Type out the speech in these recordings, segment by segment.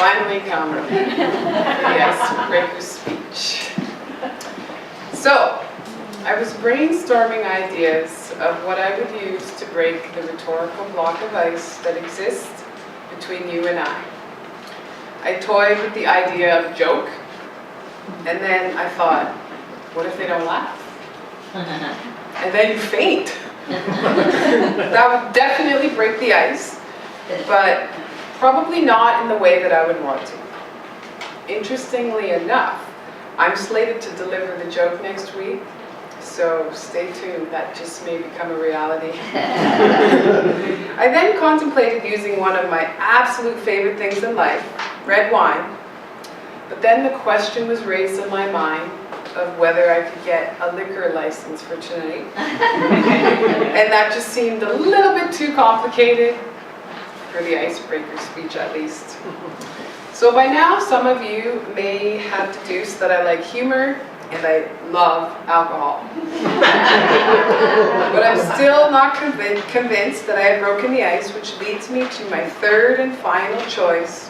finally come for the Icebreaker speech. So, I was brainstorming ideas of what I would use to break the rhetorical block of ice that exists between you and I. I toyed with the idea of a joke, and then I thought, what if they don't laugh? And then you faint. That would definitely break the ice, but probably not in the way that I would want to. Interestingly enough, I'm slated to deliver the joke next week, so stay tuned, that just may become a reality. I then contemplated using one of my absolute favorite things in life, red wine, but then the question was raised in my mind of whether I could get a liquor license for tonight. And that just seemed a little bit too complicated for the Icebreaker speech, at least. So by now, some of you may have deduced that I like humor and I love alcohol. But I'm still not convinced that I have broken the ice, which leads me to my third and final choice,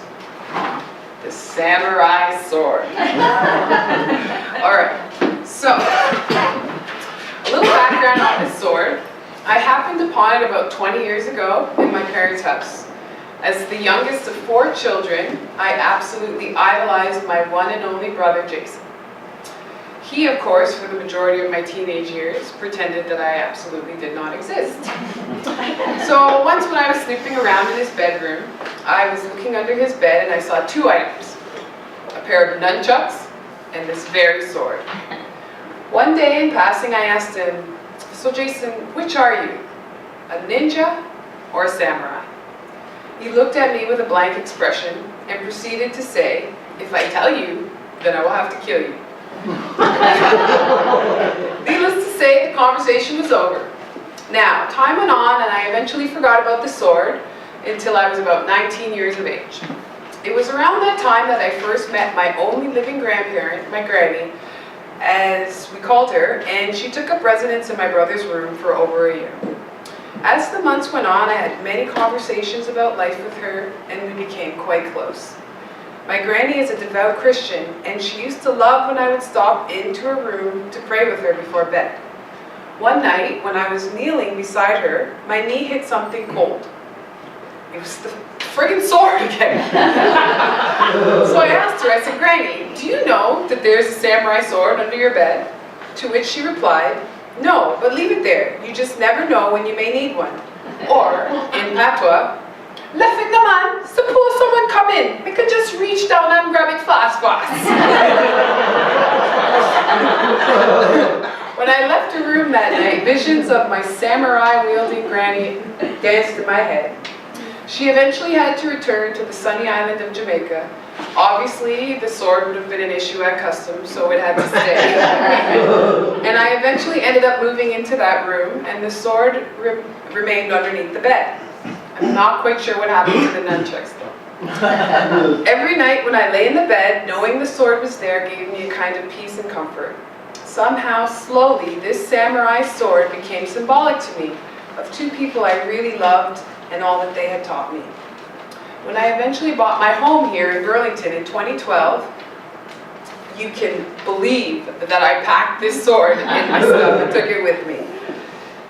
the samurai sword. Alright, so, a little background on this sword. I happened upon it about 20 years ago in my parents' house. As the youngest of 4 children, I absolutely idolized my one and only brother, Jason. He, of course, for the majority of my teenage years, pretended that I absolutely did not exist. So once when I was snooping around in his bedroom, I was looking under his bed and I saw 2 items. A pair of nunchucks and this very sword. One day in passing, I asked him, "So Jason, which are you? A ninja or a samurai?" He looked at me with a blank expression and proceeded to say, "If I tell you, then I will have to kill you." Needless to say, the conversation was over. Now, time went on and I eventually forgot about the sword until I was about 19 years of age. It was around that time that I first met my only living grandparent, my granny, as we called her, and she took up residence in my brother's room for over a year. As the months went on, I had many conversations about life with her, and we became quite close. My granny is a devout Christian, and she used to love when I would stop into her room to pray with her before bed. One night, when I was kneeling beside her, my knee hit something cold. It was the friggin' sword again. So I asked her, I said, "Granny, do you know that there's a samurai sword under your bed?" To which she replied, "No, but leave it there. You just never know when you may need one." Or, in patois, "Lefit naman, suppose someone come in. We could just reach down and grab it fast. When I left the room that night, visions of my samurai-wielding granny danced in my head. She eventually had to return to the sunny island of Jamaica. Obviously, the sword would have been an issue at customs, so it had to stay. And I eventually ended up moving into that room, and the sword remained underneath the bed. I'm not quite sure what happened to the nunchucks, though. Every night when I lay in the bed, knowing the sword was there gave me a kind of peace and comfort. Somehow, slowly, this samurai sword became symbolic to me of 2 people I really loved and all that they had taught me. When I eventually bought my home here in Burlington in 2012, you can believe that I packed this sword in my stuff and took it with me.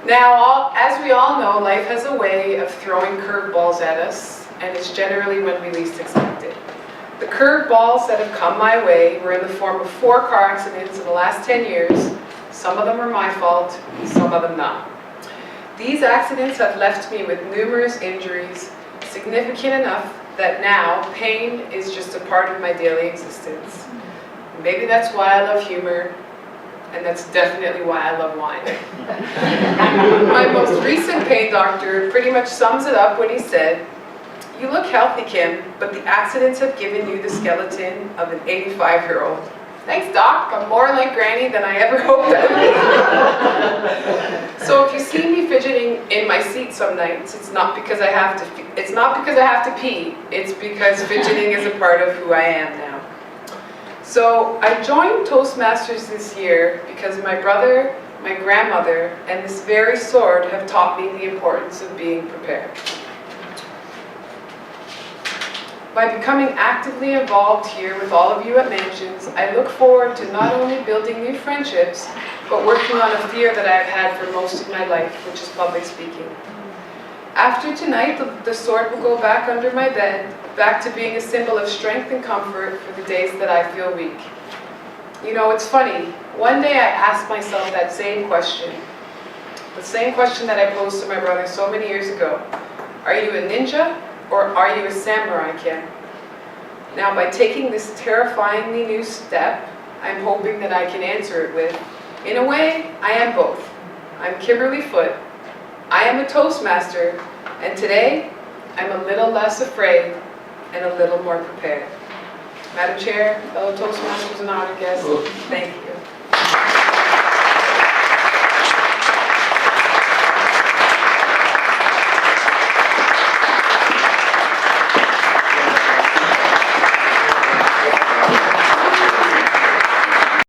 Now, as we all know, life has a way of throwing curveballs at us, and it's generally when we least expect it. The curveballs that have come my way were in the form of 4 car accidents in the last 10 years. Some of them were my fault, some of them not. These accidents have left me with numerous injuries, significant enough that now pain is just a part of my daily existence. Maybe that's why I love humor, and that's definitely why I love wine. My most recent pain doctor pretty much sums it up when he said, "You look healthy, Kim, but the accidents have given you the skeleton of an 85-year-old. Thanks, Doc. I'm more like Granny than I ever hoped I would be." So if you see me fidgeting in my seat some nights, it's not because I have to pee. It's because fidgeting is a part of who I am now. So I joined Toastmasters this year because my brother, my grandmother, and this very sword have taught me the importance of being prepared. By becoming actively involved here with all of you at Mansions, I look forward to not only building new friendships, but working on a fear that I've had for most of my life, which is public speaking. After tonight, the sword will go back under my bed, back to being a symbol of strength and comfort for the days that I feel weak. You know, it's funny. One day I asked myself that same question. The same question that I posed to my brother so many years ago. Are you a ninja or are you a samurai, Kim? Now, by taking this terrifyingly new step, I'm hoping that I can answer it with, in a way, I am both. I'm Kimberly Foote. I am a Toastmaster, and today, I'm a little less afraid and a little more prepared. Madam Chair, fellow Toastmasters and honored guests, thank you.